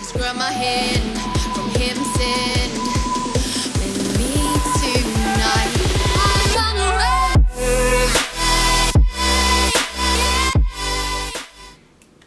Scrub my head from him said, with me tonight. I'm gonna run.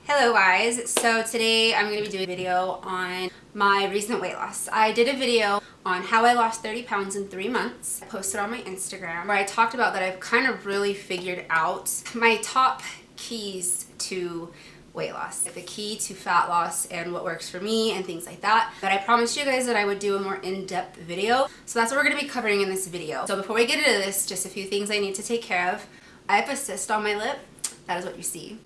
Hello guys, so today I'm going to be doing a video on my recent weight loss. I did a video on how I lost 30 pounds in 3 months. I posted on my Instagram where I talked about that I've kind of really figured out my top keys to weight loss, the key to fat loss and what works for me and things like that. But I promised you guys that I would do a more in-depth video, so that's what we're going to be covering in this video. So before we get into this, just a few things I need to take care of. I have a cyst on my lip. That is what you see.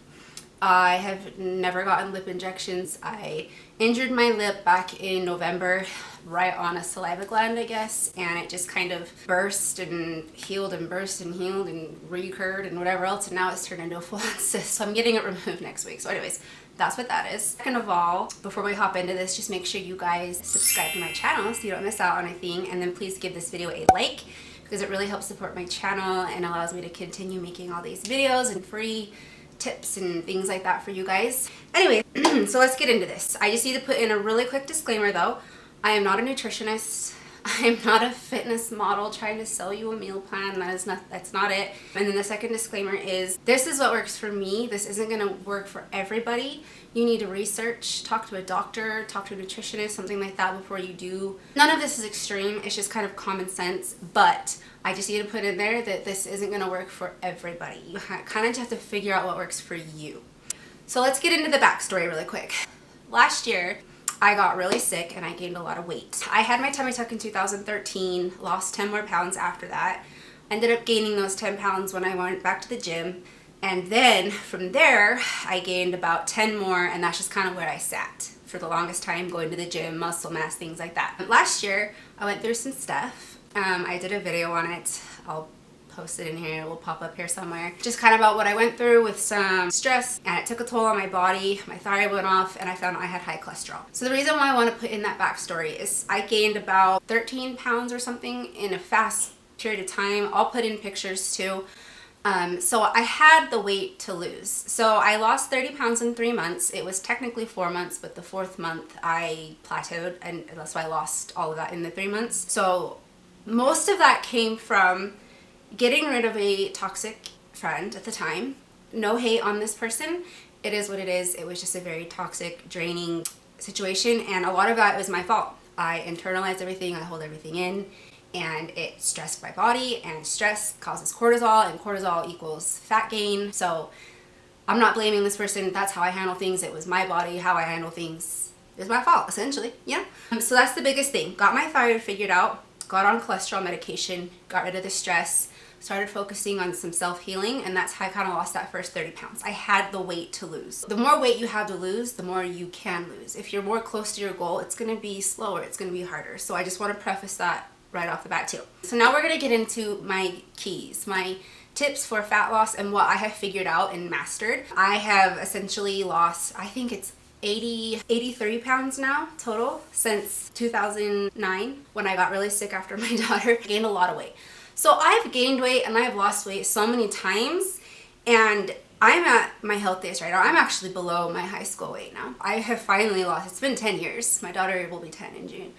I have never gotten lip injections. I injured my lip back in November, right on a saliva gland, I guess, and it just kind of burst and healed and burst and healed and recurred and whatever else, and now it's turned into a full-on cyst, so I'm getting it removed next week. So anyways, that's what that is. Second of all, before we hop into this, just make sure you guys subscribe to my channel so you don't miss out on anything, and then please give this video a like because it really helps support my channel and allows me to continue making all these videos and free tips and things like that for you guys. Anyway, so let's get into this. I just need to put in a really quick disclaimer though. I am not a nutritionist. I am not a fitness model trying to sell you a meal plan. That's not it. And then the second disclaimer is this is what works for me. This isn't going to work for everybody. You need to research, talk to a doctor, talk to a nutritionist, something like that before you do. None of this is extreme. It's just kind of common sense, but I just need to put in there that this isn't going to work for everybody. You kind of just have to figure out what works for you. So let's get into the backstory really quick. Last year, I got really sick and I gained a lot of weight. I had my tummy tuck in 2013, lost 10 more pounds after that. Ended up gaining those 10 pounds when I went back to the gym. And then from there, I gained about 10 more, and that's just kind of where I sat for the longest time, going to the gym, muscle mass, things like that. Last year, I went through some stuff. I did a video on it. I'll post it in here. It will pop up here somewhere. Just kind of about what I went through with some stress, and it took a toll on my body. My thyroid went off, and I found out I had high cholesterol. So the reason why I want to put in that backstory is I gained about 13 pounds or something in a fast period of time. I'll put in pictures too. So I had the weight to lose. So I lost 30 pounds in 3 months. It was technically 4 months, but the 4th month I plateaued, and that's why I lost all of that in the 3 months. So most of that came from getting rid of a toxic friend at the time. No hate on this person. It is what it is. It was just a very toxic, draining situation, and a lot of that was my fault. I internalized everything. I hold everything in, and it stressed my body, and stress causes cortisol, and cortisol equals fat gain. So I'm not blaming this person. That's how I handle things. It was my body. How I handle things is my fault, essentially. Yeah. So that's the biggest thing. Got my thyroid figured out. Got on cholesterol medication. Got rid of the stress. Started focusing on some self-healing, and that's how I kind of lost that first 30 pounds. I had the weight to lose. The more weight you have to lose, the more you can lose. If you're more close to your goal, it's going to be slower. It's going to be harder. So I just want to preface that right off the bat too. So now we're going to get into my keys, my tips for fat loss and what I have figured out and mastered. I have essentially lost, I think it's 83 pounds now total since 2009 when I got really sick after my daughter. Gained a lot of weight. So I've gained weight and I've lost weight so many times, and I'm at my healthiest right now. I'm actually below my high school weight now. I have finally lost, it's been 10 years. My daughter will be 10 in June.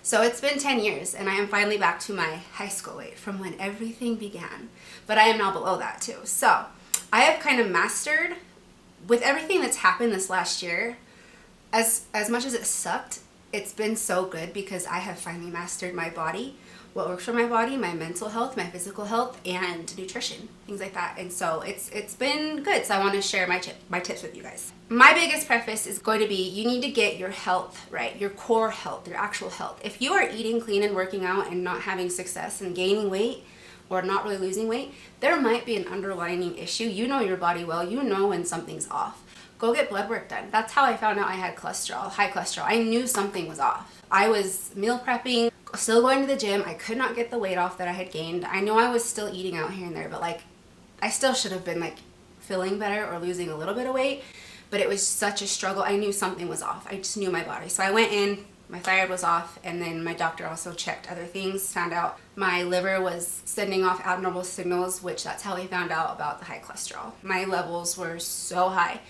So it's been 10 years and I am finally back to my high school weight from when everything began. But I am now below that too. So I have kind of mastered, with everything that's happened this last year, as much as it sucked, it's been so good because I have finally mastered my body, what works for my body, my mental health, my physical health, and nutrition, things like that. And so it's been good. So I want to share my tips with you guys. My biggest preface is going to be you need to get your health right, your core health, your actual health. If you are eating clean and working out and not having success and gaining weight or not really losing weight, there might be an underlying issue. You know your body well. You know when something's off. Go get blood work done. That's how I found out I had cholesterol, high cholesterol. I knew something was off. I was meal prepping, still going to the gym. I could not get the weight off that I had gained. I know I was still eating out here and there, but like I still should have been like feeling better or losing a little bit of weight, but it was such a struggle. I knew something was off. I just knew my body. So I went in, my thyroid was off, and then my doctor also checked other things, found out my liver was sending off abnormal signals, which that's how he found out about the high cholesterol. My levels were so high.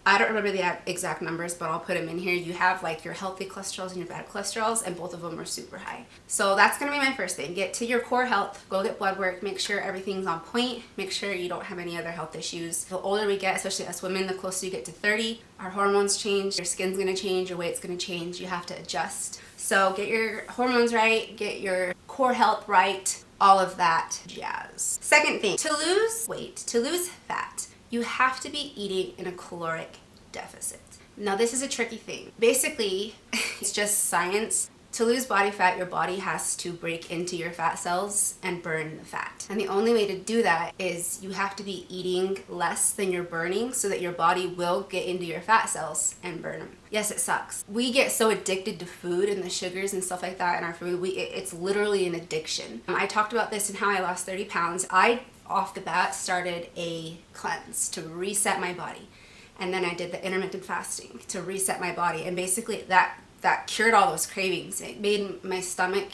I don't remember the exact numbers, but I'll put them in here. You have like your healthy cholesterols and your bad cholesterols, and both of them are super high. So that's gonna be my first thing. Get to your core health, go get blood work, make sure everything's on point, make sure you don't have any other health issues. The older we get, especially us women, the closer you get to 30, our hormones change, your skin's gonna change, your weight's gonna change, you have to adjust. So get your hormones right, get your core health right, all of that jazz. Second thing, to lose weight, to lose fat, you have to be eating in a caloric deficit. Now this is a tricky thing. Basically, it's just science. To lose body fat, your body has to break into your fat cells and burn the fat. And the only way to do that is you have to be eating less than you're burning so that your body will get into your fat cells and burn them. Yes, it sucks. We get so addicted to food and the sugars and stuff like that in our food. It's literally an addiction. I talked about this in how I lost 30 pounds. I, off the bat, started a cleanse to reset my body. And then I did the intermittent fasting to reset my body. And basically that cured all those cravings. It made my stomach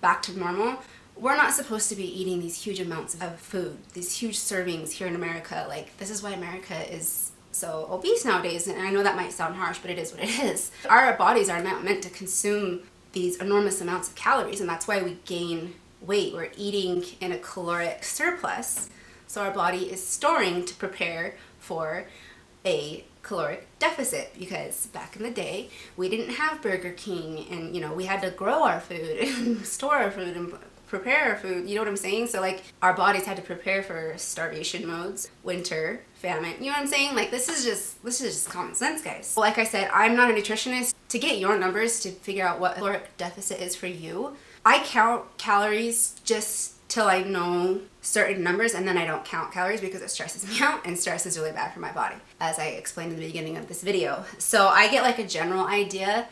back to normal. We're not supposed to be eating these huge amounts of food, these huge servings here in America. Like, this is why America is so obese nowadays. And I know that might sound harsh, but it is what it is. Our bodies are not meant to consume these enormous amounts of calories, and that's why we gain weight. We're eating in a caloric surplus, so our body is storing to prepare for a caloric deficit, because back in the day we didn't have Burger King, and you know, we had to grow our food and store our food and prepare our food, you know what I'm saying? So like, our bodies had to prepare for starvation modes, winter, famine, you know what I'm saying? Like, this is just common sense, guys. Like I said, I'm not a nutritionist. To get your numbers to figure out what caloric deficit is for you, I count calories just till I know certain numbers, and then I don't count calories because it stresses me out, and stress is really bad for my body, as I explained in the beginning of this video. So I get like a general idea,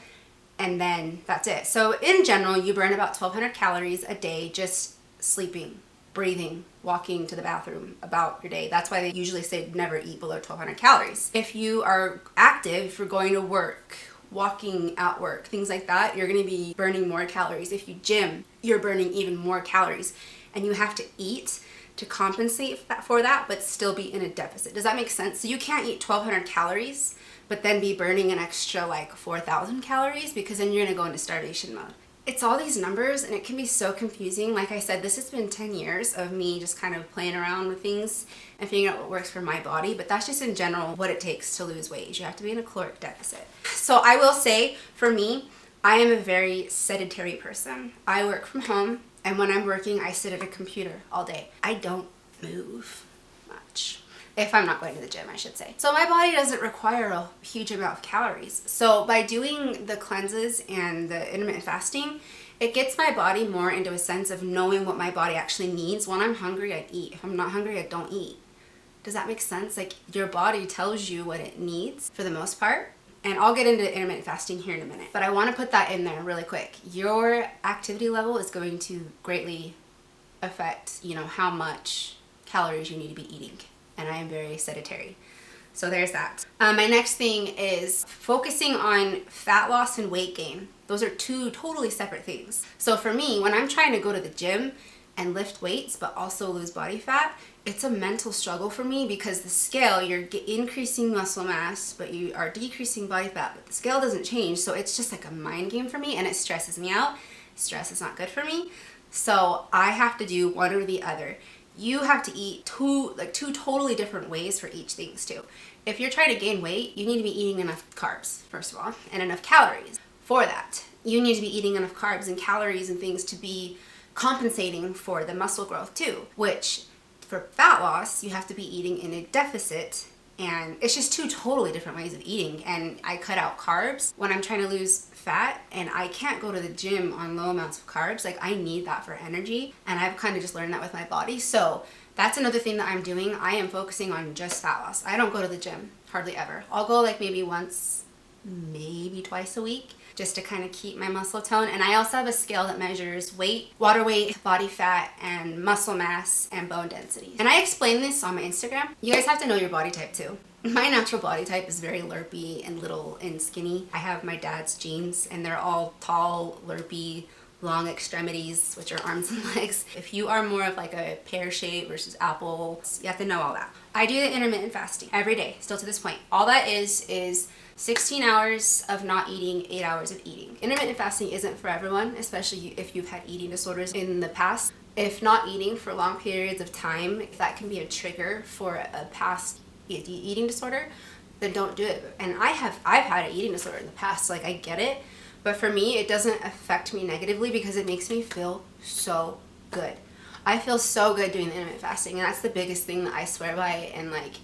and then that's it. So in general, you burn about 1,200 calories a day just sleeping, breathing, walking to the bathroom about your day. That's why they usually say never eat below 1,200 calories. If you are active, if you're going to work, walking at work, things like that, you're gonna be burning more calories. If you gym, you're burning even more calories. And you have to eat to compensate for that, but still be in a deficit. Does that make sense? So you can't eat 1,200 calories, but then be burning an extra like 4,000 calories, because then you're gonna go into starvation mode. It's all these numbers, and it can be so confusing. Like I said, this has been 10 years of me just kind of playing around with things and figuring out what works for my body, but that's just in general what it takes to lose weight. You have to be in a caloric deficit. So I will say, for me, I am a very sedentary person. I work from home, and when I'm working, I sit at a computer all day. I don't move much. If I'm not going to the gym, I should say. So my body doesn't require a huge amount of calories. So by doing the cleanses and the intermittent fasting, it gets my body more into a sense of knowing what my body actually needs. When I'm hungry, I eat. If I'm not hungry, I don't eat. Does that make sense? Like, your body tells you what it needs for the most part. And I'll get into intermittent fasting here in a minute, but I want to put that in there really quick. Your activity level is going to greatly affect, you know, how much calories you need to be eating. And I am very sedentary. So there's that. My next thing is focusing on fat loss and weight gain. Those are two totally separate things. So for me, when I'm trying to go to the gym and lift weights, but also lose body fat, it's a mental struggle for me, because the scale, you're increasing muscle mass, but you are decreasing body fat, but the scale doesn't change. So it's just like a mind game for me, and it stresses me out. Stress is not good for me. So I have to do one or the other. You have to eat two totally different ways for each things too. If you're trying to gain weight, you need to be eating enough carbs, first of all, and enough calories. For that, you need to be eating enough carbs and calories and things to be compensating for the muscle growth too, which for fat loss, you have to be eating in a deficit, and it's just two totally different ways of eating. And I cut out carbs when I'm trying to lose fat, and I can't go to the gym on low amounts of carbs. Like, I need that for energy, and I've kind of just learned that with my body. So that's another thing that I'm doing. I am focusing on just fat loss. I don't go to the gym hardly ever. I'll go like maybe once, maybe twice a week, just to kind of keep my muscle tone. And I also have a scale that measures weight, water weight, body fat, and muscle mass, and bone density. And I explain this on my Instagram. You guys have to know your body type too. My natural body type is very lerpy and little and skinny. I have my dad's genes, and they're all tall, lerpy, long extremities, which are arms and legs. If you are more of like a pear shape versus apple, you have to know all that. I do the intermittent fasting every day, still to this point. All that is 16 hours of not eating, 8 hours of eating. Intermittent fasting isn't for everyone, especially if you've had eating disorders in the past. If not eating for long periods of time, that can be a trigger for a past eating disorder, then don't do it. And I've had an eating disorder in the past, like I get it, but for me it doesn't affect me negatively because it makes me feel so good. I feel so good doing the intermittent fasting, and that's the biggest thing that I swear by and like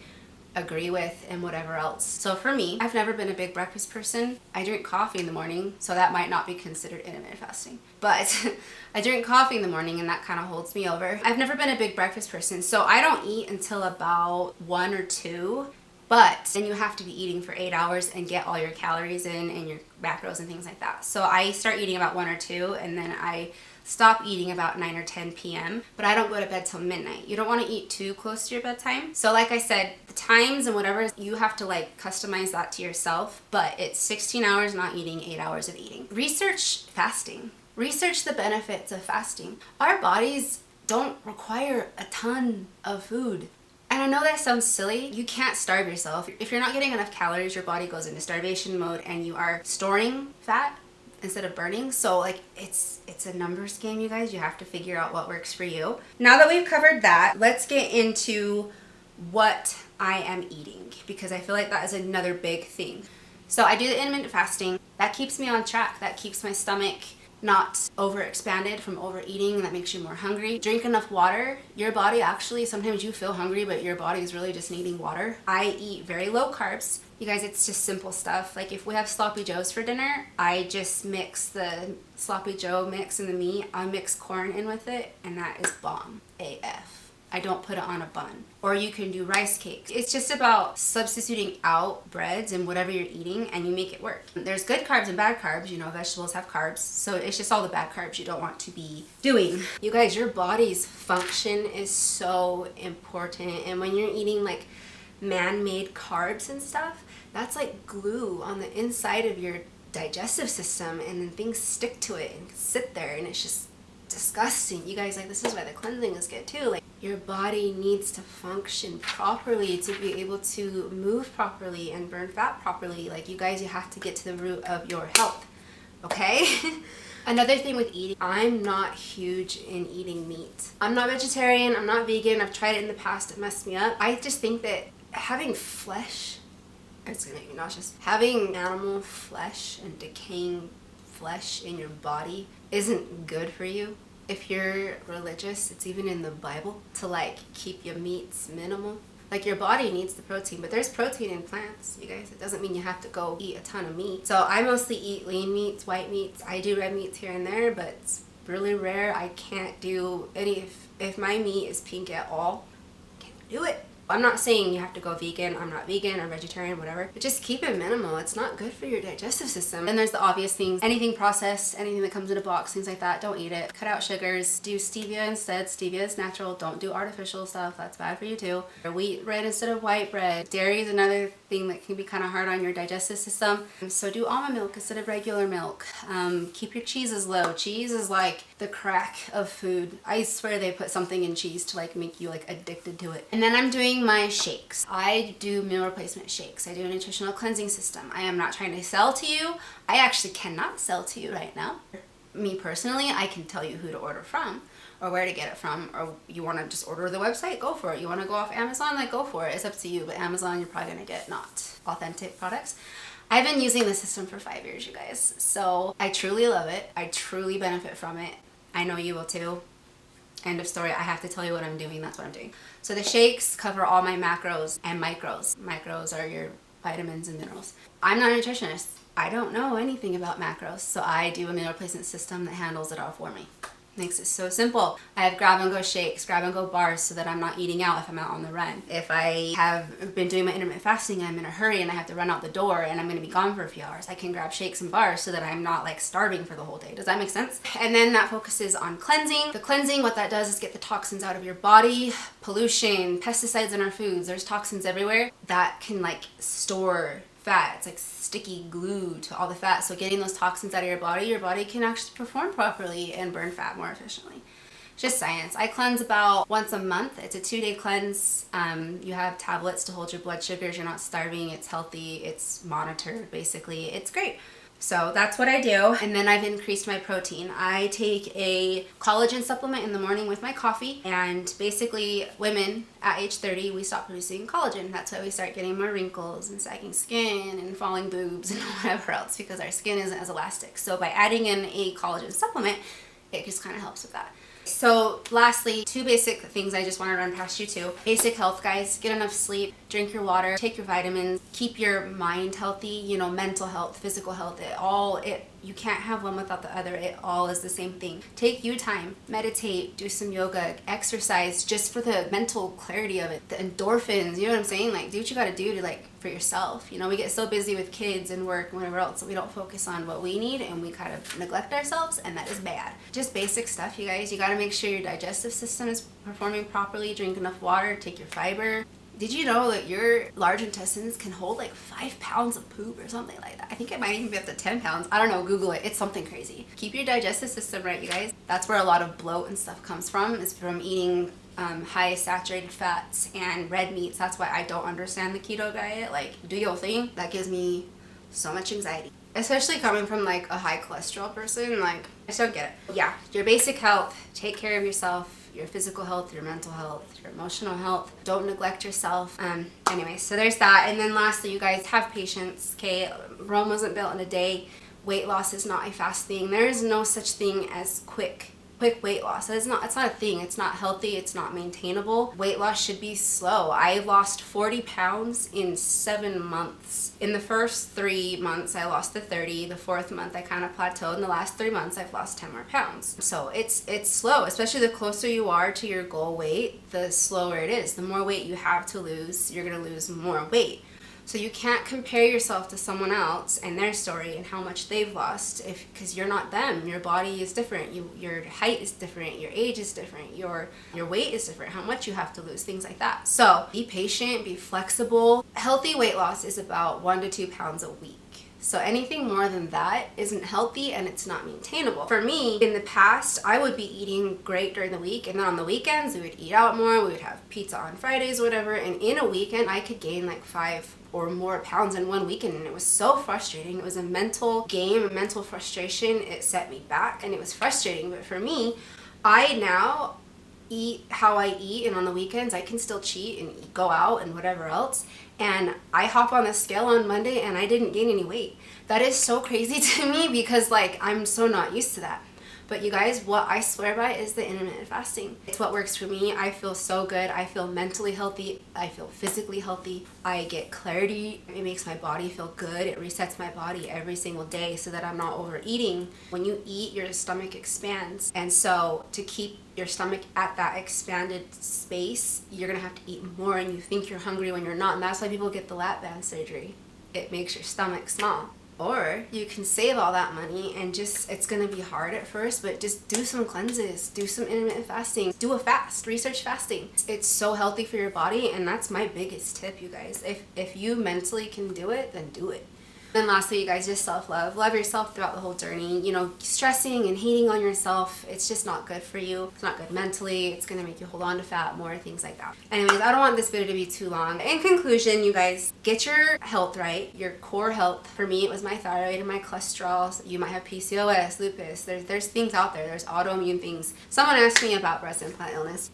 agree with and whatever else. So for me, I've never been a big breakfast person. I drink coffee in the morning, so that might not be considered intermittent fasting, but I drink coffee in the morning and that kind of holds me over. I've never been a big breakfast person, so I don't eat until about 1 or 2, but then you have to be eating for 8 hours and get all your calories in and your macros and things like that. So I start eating about 1 or 2, and then I stop eating about 9 or 10 p.m. But I don't go to bed till midnight. You don't want to eat too close to your bedtime. So like I said, the times and whatever, you have to like customize that to yourself, but it's 16 hours not eating, 8 hours of eating. Research fasting. Research the benefits of fasting. Our bodies don't require a ton of food. And I know that sounds silly. You can't starve yourself. If you're not getting enough calories, your body goes into starvation mode and you are storing fat instead of burning. So like it's a numbers game, you guys. You have to figure out what works for you. Now that we've covered that, let's get into what I am eating, because I feel like that is another big thing. So I do the intermittent fasting. That keeps me on track. That keeps my stomach not overexpanded from overeating, and that makes you more hungry. Drink enough water. Your body actually, sometimes you feel hungry, but your body is really just needing water. I eat very low carbs. You guys, it's just simple stuff. Like if we have sloppy joes for dinner, I just mix the sloppy joe mix and the meat. I mix corn in with it, and that is bomb AF. I don't put it on a bun. Or you can do rice cakes. It's just about substituting out breads and whatever you're eating, and you make it work. There's good carbs and bad carbs. You know, vegetables have carbs. So it's just all the bad carbs you don't want to be doing. You guys, your body's function is so important. And when you're eating like man-made carbs and stuff, that's like glue on the inside of your digestive system, and then things stick to it and sit there, and it's just disgusting. You guys, like, this is why the cleansing is good too. Like, your body needs to function properly to be able to move properly and burn fat properly. Like, you guys, you have to get to the root of your health, okay? Another thing with eating, I'm not huge in eating meat. I'm not vegetarian, I'm not vegan. I've tried it in the past, it messed me up. I just think that having flesh, it's gonna make me nauseous. Having animal flesh and decaying flesh in your body isn't good for you. If you're religious, it's even in the Bible to like keep your meats minimal. Like, your body needs the protein, but there's protein in plants, you guys. It doesn't mean you have to go eat a ton of meat. So I mostly eat lean meats, white meats. I do red meats here and there, but it's really rare. I can't do any, if my meat is pink at all, I can't do it. I'm not saying you have to go vegan. I'm not vegan or vegetarian, whatever. But just keep it minimal. It's not good for your digestive system. And there's the obvious things. Anything processed, anything that comes in a box, things like that, don't eat it. Cut out sugars. Do stevia instead. Stevia is natural. Don't do artificial stuff. That's bad for you too. Wheat bread instead of white bread. Dairy is another thing that can be kind of hard on your digestive system. So do almond milk instead of regular milk. Keep your cheeses low. Cheese is like the crack of food. I swear they put something in cheese to like make you like addicted to it. And then I'm doing my shakes. I do meal replacement shakes. I do a nutritional cleansing system. I am not trying to sell to you. I actually cannot sell to you right now. Me personally, I can tell you who to order from or where to get it from, or you want to just order the website, go for it. You want to go off Amazon, like go for it. It's up to you, but Amazon, you're probably going to get not authentic products. I've been using the system for 5 years, you guys. So I truly love it. I truly benefit from it. I know you will too. End of story. I have to tell you what I'm doing. That's what I'm doing. So the shakes cover all my macros and micros. Micros are your vitamins and minerals. I'm not a nutritionist. I don't know anything about macros. So I do a meal replacement system that handles it all for me. Makes it so simple. I have grab and go shakes, grab and go bars so that I'm not eating out if I'm out on the run. If I have been doing my intermittent fasting, I'm in a hurry and I have to run out the door and I'm going to be gone for a few hours, I can grab shakes and bars so that I'm not like starving for the whole day. Does that make sense? And then that focuses on cleansing. The cleansing, what that does is get the toxins out of your body, pollution, pesticides in our foods. There's toxins everywhere that can like store fat. It's like sticky glue to all the fat. So getting those toxins out of your body can actually perform properly and burn fat more efficiently. Just science. I cleanse about once a month. It's a 2-day cleanse. You have tablets to hold your blood sugars. You're not starving. It's healthy. It's monitored, basically. It's great. So that's what I do. And then I've increased my protein. I take a collagen supplement in the morning with my coffee. And basically, women at age 30, we stop producing collagen. That's why we start getting more wrinkles and sagging skin and falling boobs and whatever else, because our skin isn't as elastic. So by adding in a collagen supplement, it just kind of helps with that. So lastly, 2 basic things I just want to run past you too. Basic health, guys. Get enough sleep, drink your water, take your vitamins, keep your mind healthy, you know, mental health, physical health, you can't have one without the other. It all is the same thing. Take you time, meditate, do some yoga, exercise, just for the mental clarity of it. The endorphins, you know what I'm saying? Like, do what you gotta do to, like, for yourself. You know, we get so busy with kids and work and whatever else, so we don't focus on what we need, and we kind of neglect ourselves, and that is bad. Just basic stuff, you guys. You gotta make sure your digestive system is performing properly, drink enough water, take your fiber. Did you know that your large intestines can hold like 5 pounds of poop or something like that? I think it might even be up to 10 pounds. I don't know, Google it. It's something crazy. Keep your digestive system right, you guys. That's where a lot of bloat and stuff comes from, is from eating high saturated fats and red meats. That's why I don't understand the keto diet. Like, do your thing. That gives me so much anxiety. Especially coming from like a high cholesterol person, like, I just don't get it. Yeah, your basic health, take care of yourself. Your physical health, your mental health, your emotional health. Don't neglect yourself. Anyway, so there's that. And then lastly, you guys, have patience, okay? Rome wasn't built in a day. Weight loss is not a fast thing. There is no such thing as quick weight loss. It's not a thing. It's not healthy. It's not maintainable. Weight loss should be slow. I lost 40 pounds in 7 months. In the first 3 months, I lost the 30. The 4th month, I kind of plateaued. In the last 3 months, I've lost 10 more pounds. So it's slow, especially the closer you are to your goal weight, the slower it is. The more weight you have to lose, you're going to lose more weight. So you can't compare yourself to someone else and their story and how much they've lost, because you're not them. Your body is different. Your height is different. Your age is different. Your weight is different. How much you have to lose, things like that. So be patient, be flexible. Healthy weight loss is about 1 to 2 pounds a week. So anything more than that isn't healthy, and it's not maintainable. For me, in the past, I would be eating great during the week, and then on the weekends, we would eat out more. We would have pizza on Fridays, whatever. And in a weekend, I could gain like 5 or more pounds in one weekend, and it was so frustrating. It was a mental game, a mental frustration. It set me back, and it was frustrating. But for me, I now eat how I eat, and on the weekends I can still cheat and go out and whatever else, and I hop on the scale on Monday and I didn't gain any weight. That is so crazy to me, because like, I'm so not used to that. But you guys, what I swear by is the intermittent fasting. It's what works for me. I feel so good. I feel mentally healthy. I feel physically healthy. I get clarity. It makes my body feel good. It resets my body every single day so that I'm not overeating. When you eat, your stomach expands. And so to keep your stomach at that expanded space, you're gonna have to eat more, and you think you're hungry when you're not. And that's why people get the lap band surgery. It makes your stomach small. Or you can save all that money and just, it's gonna be hard at first, but just do some cleanses, do some intermittent fasting, do a fast, research fasting. It's so healthy for your body, and that's my biggest tip, you guys. If you mentally can do it, then do it. Then lastly, you guys, just self-love. Love yourself throughout the whole journey. You know, stressing and hating on yourself, it's just not good for you. It's not good mentally. It's going to make you hold on to fat more, things like that. Anyways, I don't want this video to be too long. In conclusion, you guys, get your health right, your core health. For me, it was my thyroid and my cholesterol. So you might have PCOS, lupus. There's things out there. There's autoimmune things. Someone asked me about breast implant illness.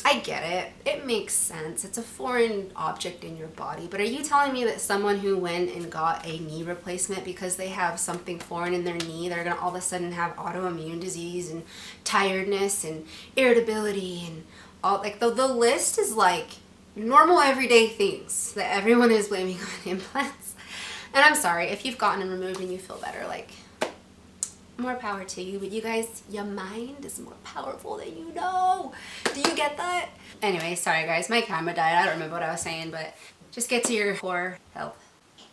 I get it. It makes sense. It's a foreign object in your body. But are you telling me that someone who went and got a knee replacement because they have something foreign in their knee, they're going to all of a sudden have autoimmune disease and tiredness and irritability and all, like, the list is like normal everyday things that everyone is blaming on implants. And I'm sorry, if you've gotten them removed and you feel better, like, more power to you. But you guys, your mind is more powerful than you know. Do you get that? Anyway, sorry guys, my camera died. I don't remember what I was saying, but just get to your core health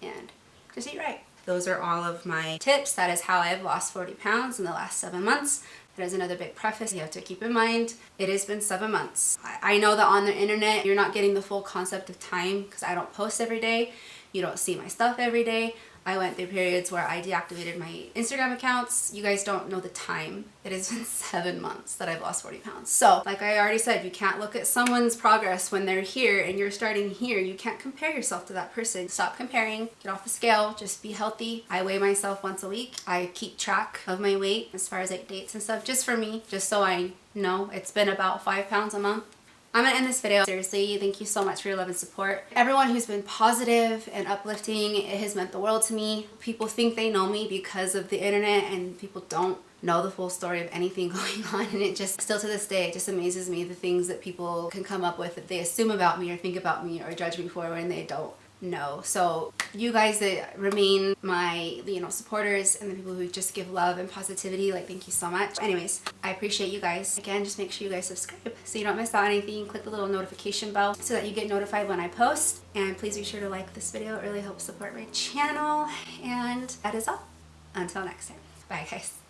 and just eat right. Those are all of my tips. That is how I've lost 40 pounds in the last 7 months. That is another big preface you have to keep in mind. It has been 7 months. I know that on the internet, you're not getting the full concept of time because I don't post every day. You don't see my stuff every day. I went through periods where I deactivated my Instagram accounts. You guys don't know the time. It has been 7 months that I've lost 40 pounds. So like I already said, you can't look at someone's progress when they're here and you're starting here. You can't compare yourself to that person. Stop comparing, get off the scale, just be healthy. I weigh myself once a week. I keep track of my weight as far as like dates and stuff, just for me, just so I know. It's been about 5 pounds a month. I'm gonna end this video. Seriously, thank you so much for your love and support. Everyone who's been positive and uplifting, it has meant the world to me. People think they know me because of the internet, and people don't know the full story of anything going on, and it just, still to this day, it just amazes me the things that people can come up with that they assume about me or think about me or judge me for when they don't know. So you guys that remain my, supporters, and the people who just give love and positivity, like, thank you so much. Anyways, I appreciate you guys. Again, just make sure you guys subscribe so you don't miss out on anything. Click the little notification bell so that you get notified when I post, and please be sure to like this video. It really helps support my channel, and that is all. Until next time. Bye guys.